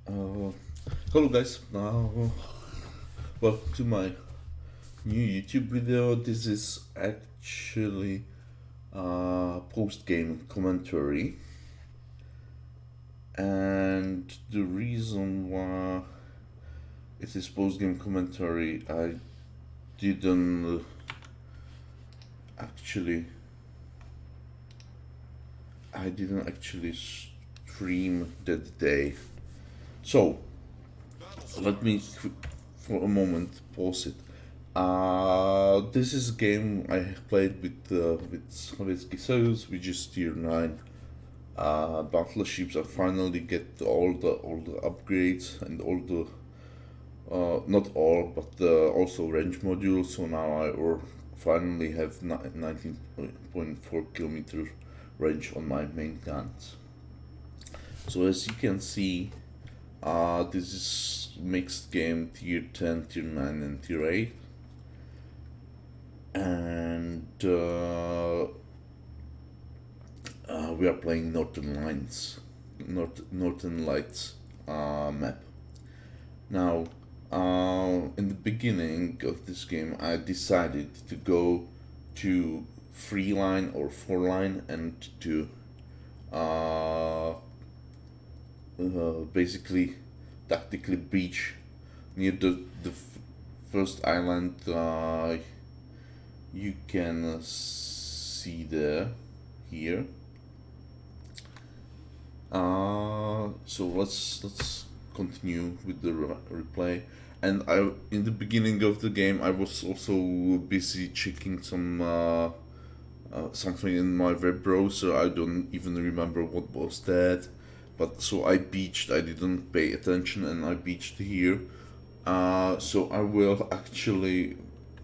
Uh, Hello guys, welcome to my new YouTube video. This is actually post-game commentary, and the reason why it is post-game commentary, didn't actually I didn't actually stream that day, so let me for a moment pause it. This is a game I played with Sovetsky Soyuz, which is tier 9 battleships. I finally get all the upgrades and all the not all, but also range modules. So now finally have 19.4 kilometer range on my main guns. So as you can see, this is mixed game tier 10, tier 9, and tier 8. And we are playing Northern Lights map. Now, in the beginning of this game, I decided to go to 3 line or 4 line and to basically tactically beach near the first island you can see there here. So let's continue with the replay. And in the beginning of the game, I was also busy checking something in my web browser. I don't even remember what was that. But so I beached. I didn't pay attention, and I beached here. So I will actually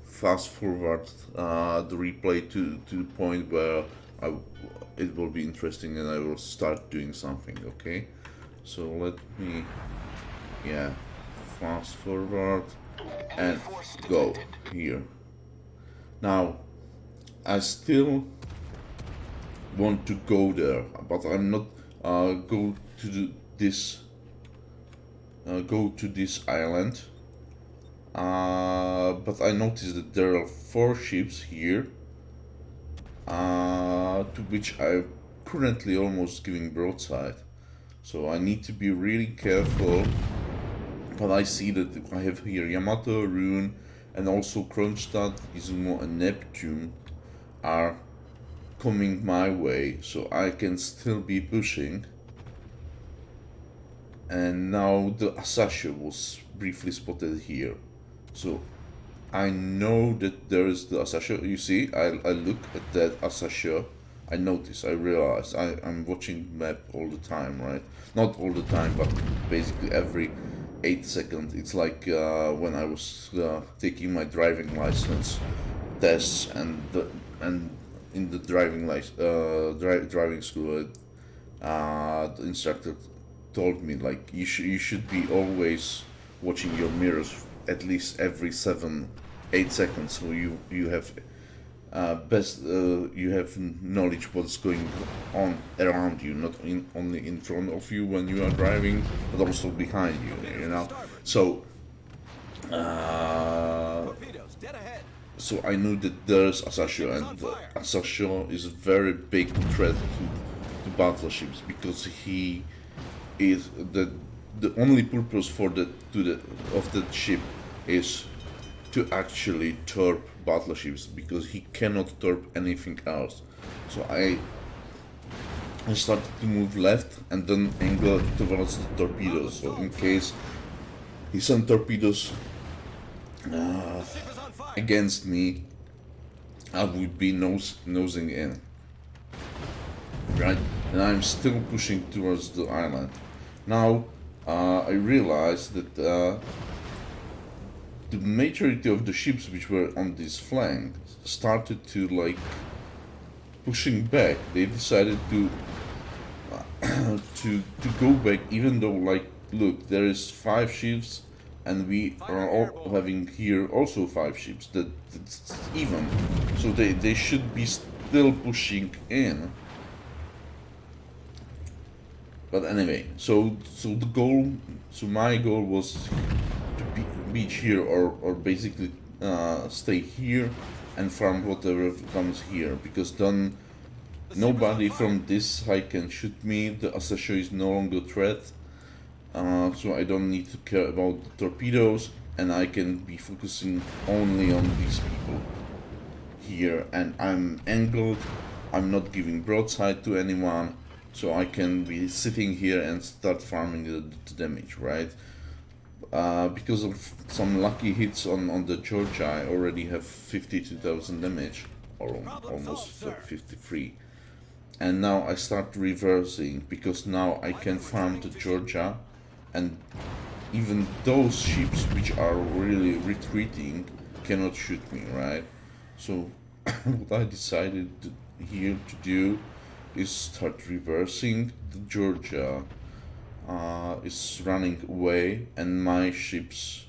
fast forward the replay to the point where it will be interesting, and I will start doing something. Okay, so let me fast forward and go here. Now I still want to go there, but I'm not go to this island. But I noticed that there are 4 ships here, to which I'm currently almost giving broadside. So I need to be really careful. But I see that I have here Yamato, Rune, and also Kronstadt, Izumo, and Neptune are coming my way, so I can still be pushing. And now the Asasha was briefly spotted here, so I know that there is the Asasha. You see, I look at that Asasha, I notice, I realize I'm watching map all the time, right? Not all the time, but basically every 8 seconds. It's like when I was taking my driving license tests, and in the driving school, the instructor told me, like, you should be always watching your mirrors at least every 7-8 seconds, so you have you have knowledge what's going on around you, not only in front of you when you are driving, but also behind you. So so I knew that there's Asasha, and Asasha is a very big threat to battleships, because he is the only purpose of that ship is to actually torp battleships, because he cannot torp anything else. So I started to move left and then angle towards the torpedoes, so in case he sent torpedoes against me, I would be nosing in, right? And I'm still pushing towards the island. Now I realized that the majority of the ships which were on this flank started to, like, pushing back. They decided to to go back, even though, like, look, there is 5 ships, and we are all having here also 5 ships. That's even. So they should be still pushing in. But anyway, so the goal, so my goal was to beach here, or basically stay here and farm whatever comes here, because then nobody from this side can shoot me. The Asasho is no longer a threat, so I don't need to care about the torpedoes, and I can be focusing only on these people here. And I'm angled, I'm not giving broadside to anyone, so I can be sitting here and start farming the damage, right? Because of some lucky hits on the Georgia, I already have 52,000 damage, or almost 53. And now I start reversing, because now I can farm the Georgia, and even those ships which are really retreating cannot shoot me, right? So what I decided here to do is start reversing. The Georgia is running away, and my ships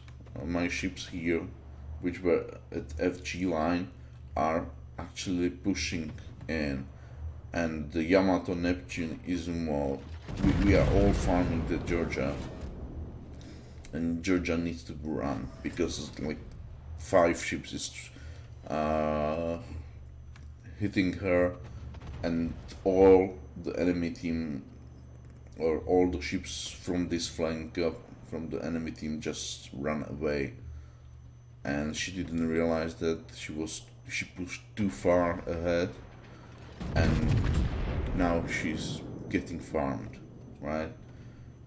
here, which were at FG line, are actually pushing in. And the Yamato, Neptune, Izumo, we are all farming the Georgia, and Georgia needs to run, because it's like 5 ships is hitting her, and all the enemy team, or all the ships from this flank up from the enemy team, just run away. And she didn't realize that she pushed too far ahead, and now she's getting farmed, right?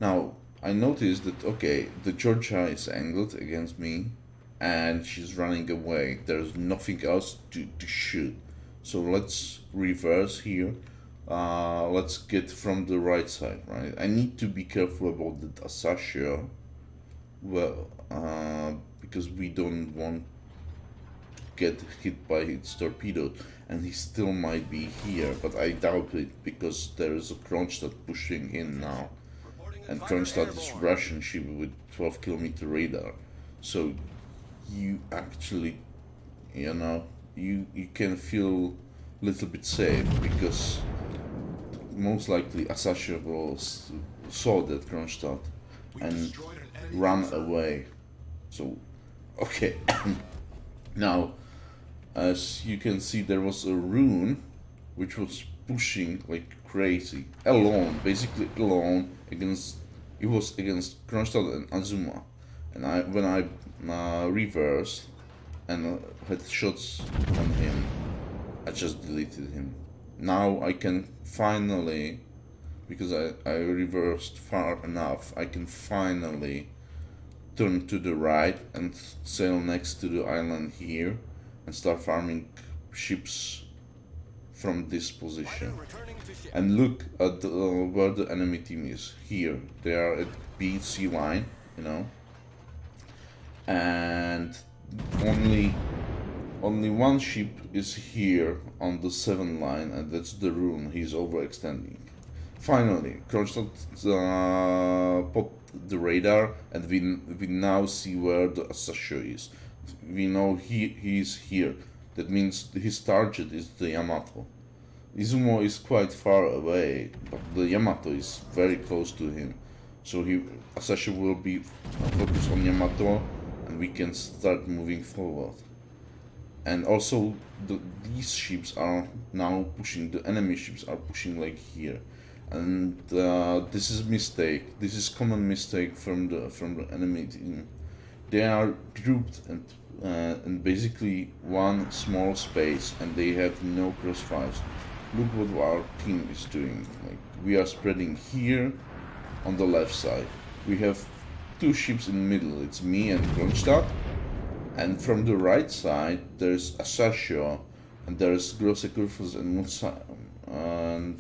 Now I noticed that, okay, the Georgia is angled against me, and she's running away. There's nothing else to shoot. So let's reverse here. Let's get from the right side, right? I need to be careful about the Asashio, well, because we don't want to get hit by its torpedo, and he still might be here, but I doubt it, because there is a Kronstadt pushing in now, and Kronstadt is Russian ship with 12-kilometer radar, so you actually, you can feel a little bit safe, because most likely Asashio saw that Kronstadt and ran away. So, okay. Now, as you can see, there was a rune which was pushing like crazy, alone, basically alone, against Kronstadt and Azuma. And when I reversed and had shots on him, I just deleted him. Now I can finally, because I reversed far enough, I can finally turn to the right and sail next to the island here and start farming ships from this position. And look at where the enemy team is. Here, they are at BC line, and only one ship is here on the 7 line, and that's the rune. He's overextending. Finally, Kronstadt popped the radar, and we now see where the Asashio is. We know he is here. That means his target is the Yamato. Izumo is quite far away, but the Yamato is very close to him. So Asashio will be focused on Yamato, and we can start moving forward. And also, these ships are now pushing, the enemy ships are pushing like here. And this is mistake. This is common mistake from the enemy team. They are grouped and basically one small space, and they have no crossfires. Look what our team is doing. Like, we are spreading here on the left side. We have 2 ships in the middle. It's me and Kronstadt. And from the right side, there's Asashio, and there's Grosse Kurfürst and Musa, and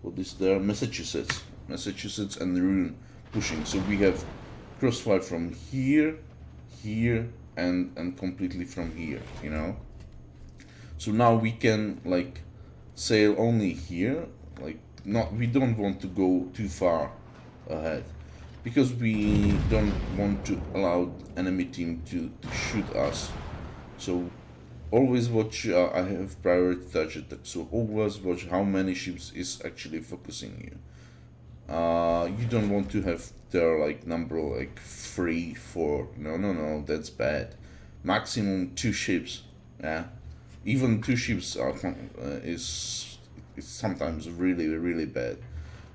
what is there? Massachusetts and Rune pushing. So we have crossfire from here, and completely from here, So now we can like sail only here, like we don't want to go too far ahead, because we don't want to allow enemy team to shoot us. So always watch, I have priority target, so always watch how many ships is actually focusing you. You don't want to have their like number like 3, 4. No, no, no, that's bad. Maximum 2 ships. Yeah, even 2 ships is sometimes really really bad.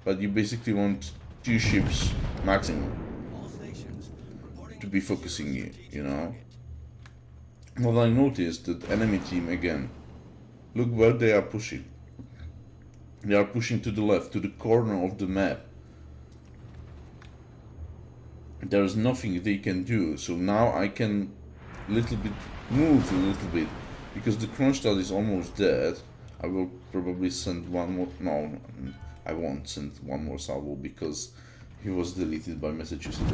But you basically want 2 ships maximum to be focusing you. You know. What I noticed that enemy team again. Look where they are pushing. They are pushing to the left, to the corner of the map. There's nothing they can do, so now I can little bit move a little bit because the Kronstadt is almost dead. I will probably send one more. No, I won't send one more salvo because he was deleted by Massachusetts.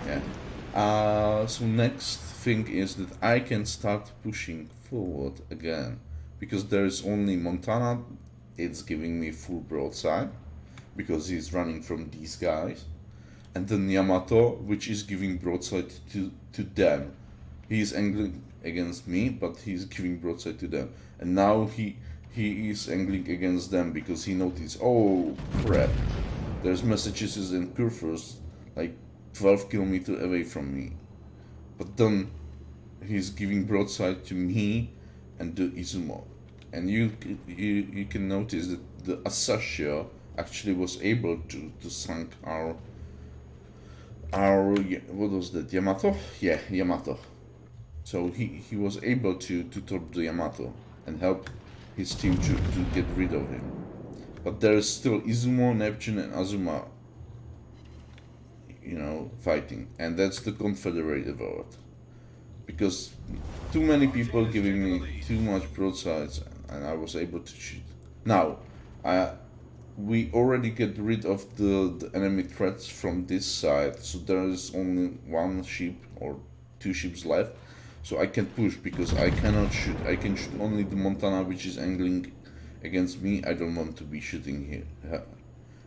Yeah. So next thing is that I can start pushing forward again because there is only Montana. It's giving me full broadside because he's running from these guys, and then Yamato, which is giving broadside to them. He's angling against me, but he's giving broadside to them, and now he is angling against them because he noticed, oh crap, there's Massachusetts and Kurfürst like 12 kilometers away from me, but then he's giving broadside to me and the Izumo, and you can notice that the Asashio actually was able to sink our what was that, Yamato? Yeah, Yamato. So he was able to torp the Yamato and help his team to get rid of him. But there is still Izumo, Neptune, and Azuma, fighting, and that's the Confederate vote. Because too many people giving me too much broadsides, and I was able to shoot. Now, we already get rid of the enemy threats from this side, so there is only 1 ship or 2 ships left. So I can push because I cannot shoot. I can shoot only the Montana, which is angling against me. I don't want to be shooting here.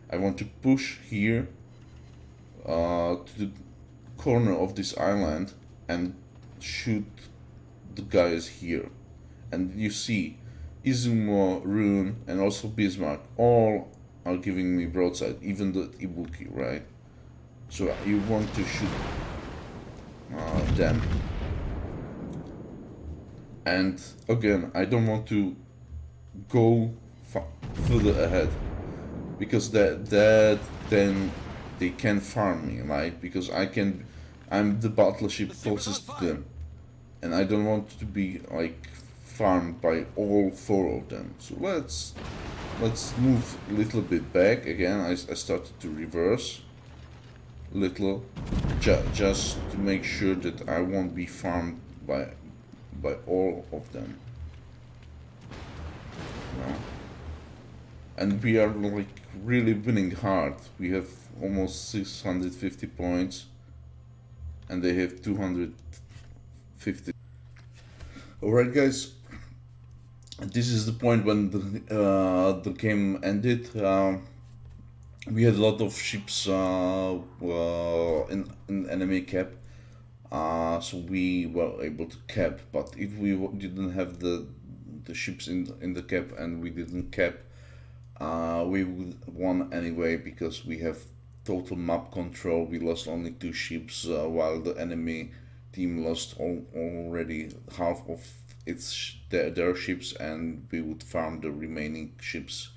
I want to push here to the corner of this island and shoot the guys here. And you see, Izumo, Rune, and also Bismarck all are giving me broadside, even the Ibuki, right? So you want to shoot them. And again, I don't want to go further ahead because that then they can farm me, right? Because I'm the battleship closest to them, and I don't want to be like farmed by all 4 of them. So let's move a little bit back again. I started to reverse little just to make sure that I won't be farmed by all of them. And we are like really winning hard. We have almost 650 points and they have 250. Alright guys, this is the point when the game ended. We had a lot of ships in enemy cap, so we were able to cap. But if we didn't have the ships in the cap and we didn't cap, we would won anyway because we have total map control. We lost only 2 ships while the enemy team lost already half of their ships, and we would farm the remaining ships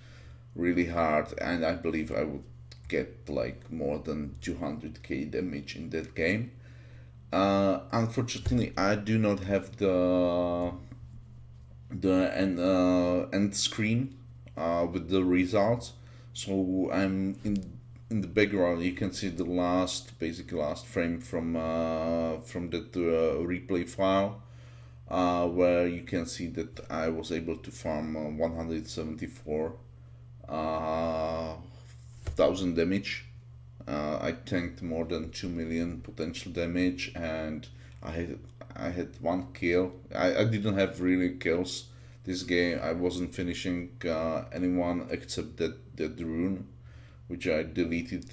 really hard, and I believe I would get like more than 200k damage in that game. Unfortunately, I do not have the end screen with the results, so I'm in the background. You can see the last frame from that replay file, where you can see that I was able to farm 174,000 damage. I tanked more than 2 million potential damage, and I had 1 kill. I didn't have really kills this game. I wasn't finishing anyone except that Rune, which I deleted.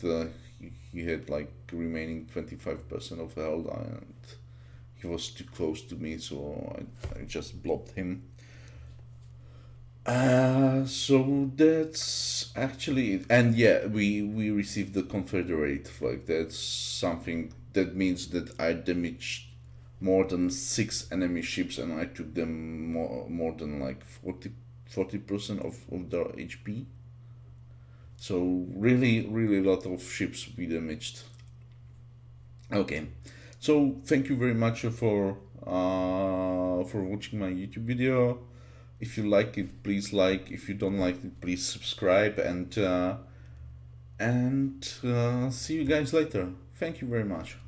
He had like remaining 25% of health, and he was too close to me, so I just blocked him. So that's actually it. And yeah, we received the Confederate flag. That's something that means that I damaged more than 6 enemy ships, and I took them more than like 40% of their HP. So really a lot of ships we damaged. Okay, so thank you very much for watching my YouTube video. If you like it, please like. If you don't like it, please subscribe. And see you guys later. Thank you very much.